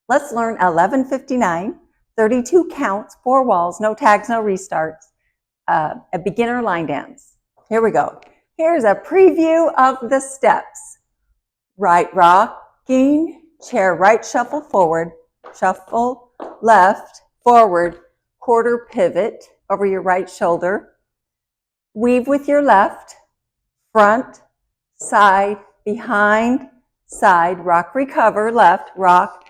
Let's learn 11:59, 32 counts, 4 walls, no tags, no restarts, a beginner line dance. Here we go. Here's a preview of the steps. Right rocking chair, right shuffle forward, shuffle left, forward, quarter pivot over your right shoulder, weave with your left, front, side, behind, side, rock, recover, left, rock,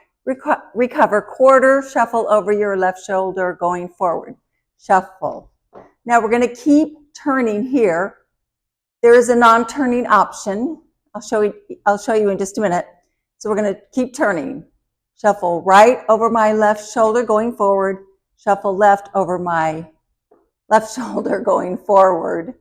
recover, quarter, shuffle over your left shoulder going forward, shuffle. Now we're going to keep turning here. There is a non-turning option. I'll show you in just a minute. So we're going to keep turning. Shuffle right over my left shoulder going forward, shuffle left over my left shoulder going forward,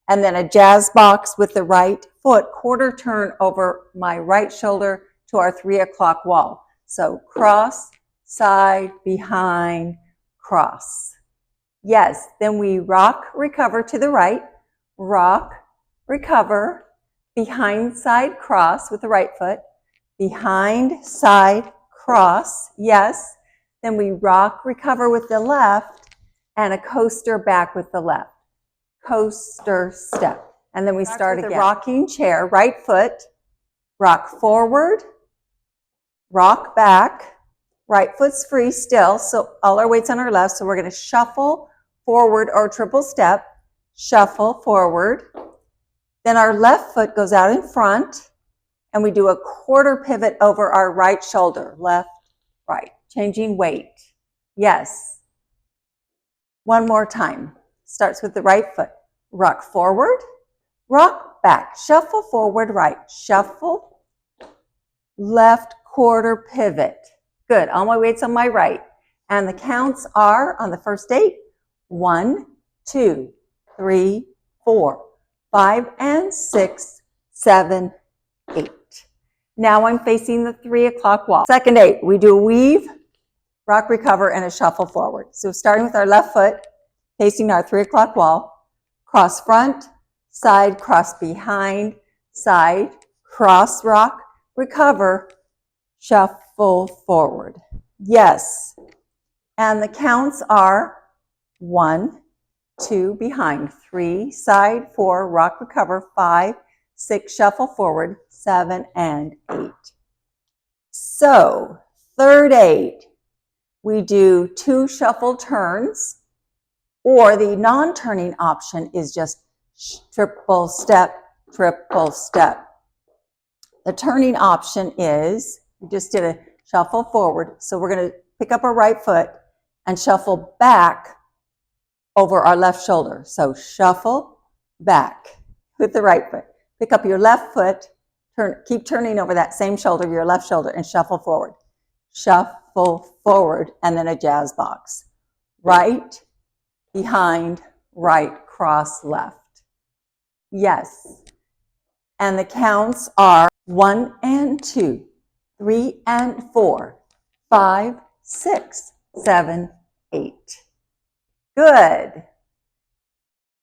and then a jazz box with the right foot, quarter turn over my right shoulder to our 3 o'clock wall. So cross, side, behind, cross. Yes, then we rock, recover to the right, rock, recover, behind, side, cross with the right foot, behind, side, cross, yes. Then we rock, recover with the left, and a coaster back with the left. Coaster step. And then we start again. The rocking chair, right foot, rock forward, rock back, right foot's free still, so all our weight's on our left, so we're going to shuffle forward or triple step, shuffle forward. Then our left foot goes out in front, and we do a quarter pivot over our right shoulder, left, right, changing weight. Yes. One more time. Starts with the right foot. Rock forward, rock back, shuffle forward, right, shuffle, left, quarter pivot. Good. All my weight's on my right. And the counts are on the first 8, 1, 2, 3, 4, 5, and 6, 7, 8. Now I'm facing the 3 o'clock wall. Second 8, we do a weave, rock, recover, and a shuffle forward. So starting with our left foot, facing our 3 o'clock wall, cross front, side, cross behind, side, cross, rock, recover, shuffle forward. Yes. And the counts are 1, 2, behind, 3, side, 4, rock, recover, 5, 6, shuffle forward, 7, and 8. So, third 8, we do 2 shuffle turns, or the non-turning option is just triple step, triple step. The turning option is, we just did a shuffle forward, so we're going to pick up our right foot and shuffle back over our left shoulder. So shuffle back with the right foot. Pick up your left foot, keep turning over that same shoulder, your left shoulder, and shuffle forward. Shuffle forward, and then a jazz box. Right, behind, right, cross, left. Yes. And the counts are 1 and 2, 3 and 4, 5, 6, 7, 8. Good.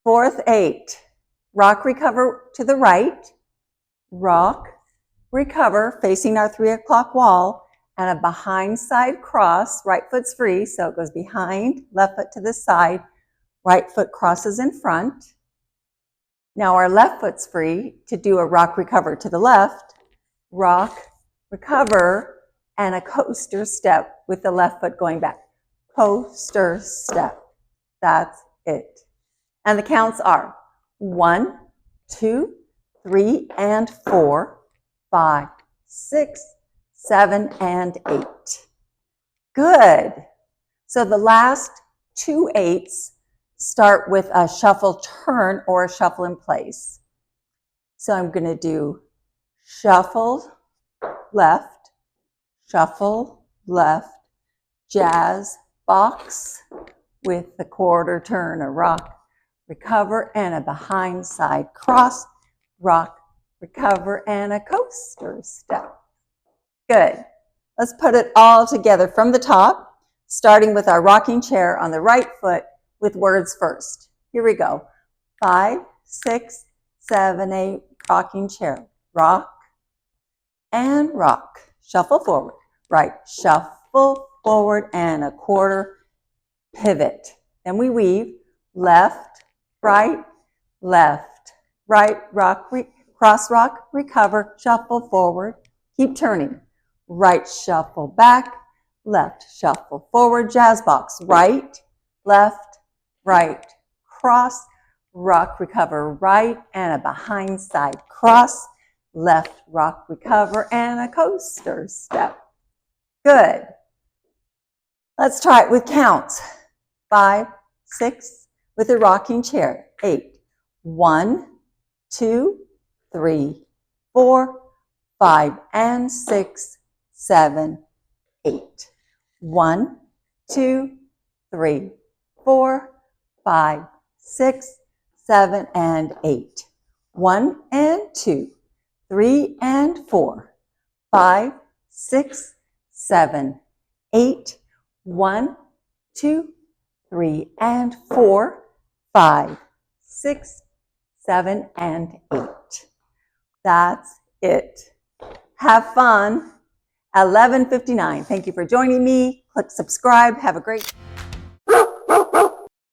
Fourth 8. Rock, recover to the right. Rock, recover, facing our 3 o'clock wall, and a behind side cross. Right foot's free, so it goes behind, left foot to the side. Right foot crosses in front. Now our left foot's free to do a rock, recover to the left. Rock, recover, and a coaster step with the left foot going back. Coaster step. That's it. And the counts are 1, 2, 3, and 4, 5, 6, 7, and 8. Good. So the last 2 8s start with a shuffle turn or a shuffle in place. So I'm going to do shuffle left, jazz box with the quarter turn, a rock, recover, and a behind side cross, rock, recover, and a coaster step. Good. Let's put it all together from the top, starting with our rocking chair on the right foot with words first. Here we go. 5, 6, 7, 8, rocking chair. Rock and rock. Shuffle forward. right, shuffle forward and a quarter pivot. Then we weave left, right, rock, cross rock, recover, shuffle forward, keep turning. Right, shuffle back, left, shuffle forward, jazz box, right, left, right, cross, rock, recover, right, and a behind side cross, left, rock, recover, and a coaster step. Good. Let's try it with counts. 5, 6, with a rocking chair. 8. 1, 2, 3, 4, 5, and 6, 7, 8. 1, 2, 3, 4, 5, 6, 7, and 8. 1 and 2, 3 and 4, 5, 6, 7, 8. 1, 2, 3 and 4, 5, 6, 7, and 8. That's it. Have fun. 11:59. Thank you for joining me. Click subscribe. Have a great